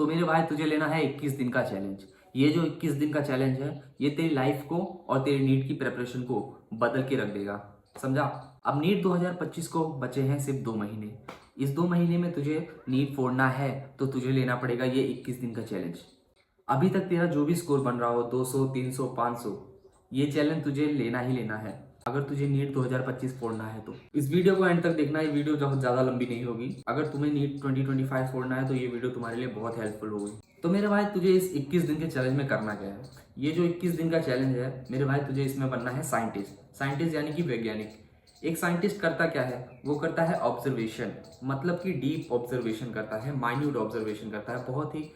तो मेरे भाई तुझे लेना है 21 दिन का चैलेंज। ये जो 21 दिन का चैलेंज है ये तेरी लाइफ को और तेरी नीट की प्रिपरेशन को बदल के रख देगा, समझा। अब नीट 2025 को बचे हैं सिर्फ 2 महीने। इस 2 महीने में तुझे नीट फोड़ना है तो तुझे लेना पड़ेगा ये 21 दिन का चैलेंज। अभी तक तेरा जो भी स्कोर बन रहा हो 200, 300, 500, ये चैलेंज तुझे लेना ही लेना है अगर तुझे नीट 2025 फोड़ना है तो। इस वीडियो को एंड तक देखना, ये वीडियो बहुत ज़्यादा लंबी नहीं होगी। अगर तुम्हें नीट 2025 फोड़ना है तो ये वीडियो तुम्हारे लिए बहुत हेल्पफुल होगी। तो मेरे भाई तुझे इस 21 दिन के चैलेंज में करना क्या है। ये जो 21 दिन का चैलेंज है मेरे भाई, तुझे इसमें बनना है साइंटिस्ट यानी कि वैज्ञानिक। एक साइंटिस्ट करता क्या है, वो करता है ऑब्जर्वेशन, मतलब कि डीप ऑब्जर्वेशन करता है, माइन्यूट ऑब्जर्वेशन करता है, बहुत ही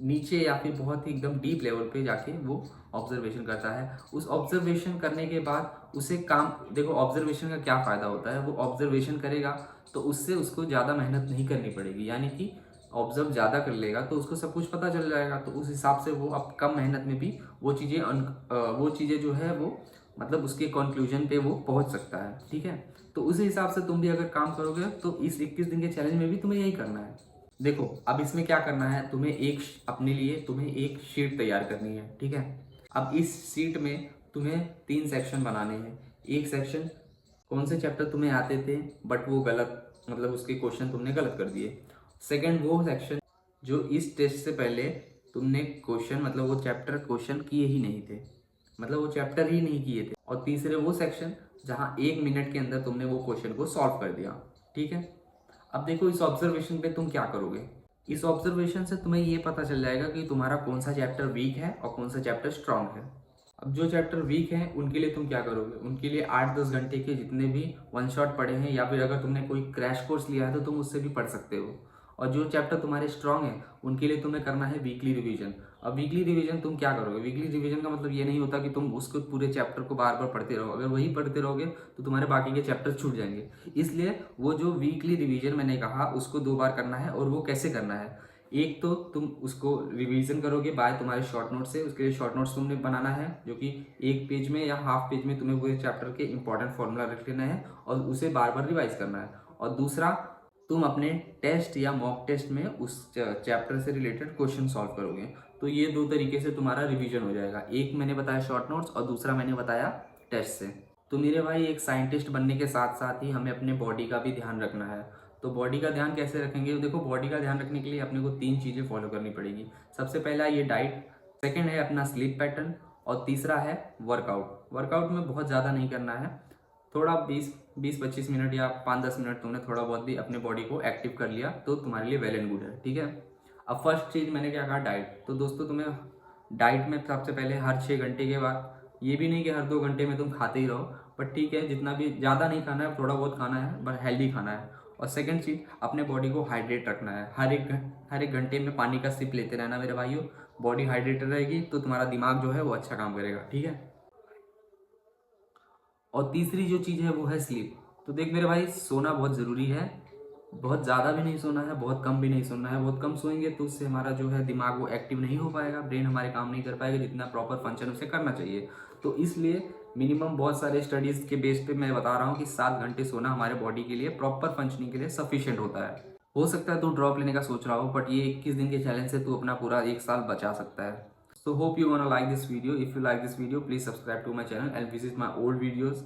नीचे या फिर बहुत ही एकदम डीप लेवल पे जाके वो ऑब्जर्वेशन करता है। उस ऑब्जर्वेशन करने के बाद उसे काम, देखो ऑब्जर्वेशन का क्या फ़ायदा होता है, वो ऑब्जर्वेशन करेगा तो उससे उसको ज़्यादा मेहनत नहीं करनी पड़ेगी, यानी कि ऑब्जर्व ज़्यादा कर लेगा तो उसको सब कुछ पता चल जाएगा। तो उस हिसाब से वो अब कम मेहनत में भी वो चीज़ें जो है वो मतलब उसके कंक्लूजन पे वो पहुंच सकता है, ठीक है। तो उस हिसाब से तुम भी अगर काम करोगे तो इस 21 दिन के चैलेंज में भी तुम्हें यही करना है। देखो अब इसमें क्या करना है, अपने लिए तुम्हें एक शीट तैयार करनी है, ठीक है। अब इस शीट में तुम्हें 3 सेक्शन बनाने हैं। एक सेक्शन कौन से चैप्टर तुम्हें आते थे बट वो गलत, मतलब उसके क्वेश्चन तुमने गलत कर दिए। सेकंड वो सेक्शन जो इस टेस्ट से पहले तुमने क्वेश्चन, मतलब वो चैप्टर क्वेश्चन किए ही नहीं थे, मतलब वो चैप्टर ही नहीं किए थे। और तीसरे वो सेक्शन जहाँ 1 मिनट के अंदर तुमने वो क्वेश्चन को सॉल्व कर दिया, ठीक है। अब देखो इस ऑब्जर्वेशन पे तुम क्या करोगे। इस ऑब्जर्वेशन से तुम्हें ये पता चल जाएगा कि तुम्हारा कौन सा चैप्टर वीक है और कौन सा चैप्टर स्ट्रांग है। अब जो चैप्टर वीक है उनके लिए तुम क्या करोगे, उनके लिए 8-10 घंटे के जितने भी 1 शॉट पढ़े हैं या फिर अगर तुमने कोई क्रैश कोर्स लिया है तो तुम उससे भी पढ़ सकते हो। और जो चैप्टर तुम्हारे स्ट्रांग है उनके लिए तुम्हें करना है वीकली रिवीजन। अब वीकली रिवीजन तुम क्या करोगे, वीकली रिवीजन का मतलब ये नहीं होता कि तुम उसको पूरे चैप्टर को बार बार पढ़ते रहो। अगर वही पढ़ते रहोगे तो तुम्हारे बाकी के चैप्टर छूट जाएंगे। इसलिए वो जो वीकली रिवीजन मैंने कहा उसको 2 बार करना है। और वो कैसे करना है, एक तो तुम उसको रिवीजन करोगे बाय तुम्हारे शॉर्ट नोट से। उसके लिए शॉर्ट नोट्स तुमने बनाना है जो कि 1 पेज में या हाफ पेज में तुम्हें पूरे चैप्टर के इंपॉर्टेंट फॉर्मूला रख लेना है और उसे बार बार रिवाइज करना है। और दूसरा, तुम अपने टेस्ट या मॉक टेस्ट में उस चैप्टर से रिलेटेड क्वेश्चन सॉल्व करोगे। तो ये 2 तरीके से तुम्हारा रिवीजन हो जाएगा। एक मैंने बताया शॉर्ट नोट्स और दूसरा मैंने बताया टेस्ट से। तो मेरे भाई एक साइंटिस्ट बनने के साथ साथ ही हमें अपने बॉडी का भी ध्यान रखना है। तो बॉडी का ध्यान कैसे रखेंगे, देखो बॉडी का ध्यान रखने के लिए अपने को 3 चीज़ें फॉलो करनी पड़ेगी। सबसे पहला ये डाइट, सेकेंड है अपना स्लीप पैटर्न और तीसरा है वर्कआउट। वर्कआउट में बहुत ज़्यादा नहीं करना है, थोड़ा 20-25 मिनट या 5-10 मिनट तुमने थोड़ा बहुत भी अपने बॉडी को एक्टिव कर लिया तो तुम्हारे लिए वेल एंड गुड है, ठीक है। अब फर्स्ट चीज़ मैंने क्या कहा, डाइट। तो दोस्तों तुम्हें डाइट में सबसे पहले हर 6 घंटे के बाद, ये भी नहीं कि हर 2 घंटे में तुम खाते ही रहो, बट ठीक है जितना भी ज़्यादा नहीं खाना है, थोड़ा बहुत खाना है बट हेल्दी खाना है। और सेकंड चीज़, अपने बॉडी को हाइड्रेट रखना है। हर एक घंटे में पानी का सिप लेते रहना मेरे भाइयों। बॉडी हाइड्रेटेड रहेगी तो तुम्हारा दिमाग जो है वो अच्छा काम करेगा, ठीक है। और तीसरी जो चीज़ है वो है स्लीप। तो देख मेरे भाई, सोना बहुत ज़रूरी है। बहुत ज़्यादा भी नहीं सोना है, बहुत कम भी नहीं सोना है। बहुत कम सोएंगे तो उससे हमारा जो है दिमाग वो एक्टिव नहीं हो पाएगा, ब्रेन हमारे काम नहीं कर पाएगा जितना प्रॉपर फंक्शन उसे करना चाहिए। तो इसलिए मिनिमम बहुत सारे स्टडीज़ के बेस पे मैं बता रहा हूँ कि 7 घंटे सोना हमारे बॉडी के लिए प्रॉपर फंक्शनिंग के लिए सफिशिएंट होता है। हो सकता है तू ड्रॉप लेने का सोच रहा हो बट ये 21 दिन के चैलेंज से तू अपना पूरा 1 साल बचा सकता है। So hope you wanna like this video. If you like this video, please subscribe to my channel and visit my old videos.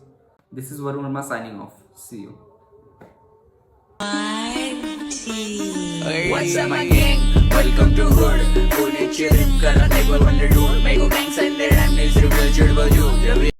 This is Varun Verma signing off. See you. What's up my gang? Welcome to Hood. Pune chill, kara table 100 dude. Make a gang sign there and miserable, chill,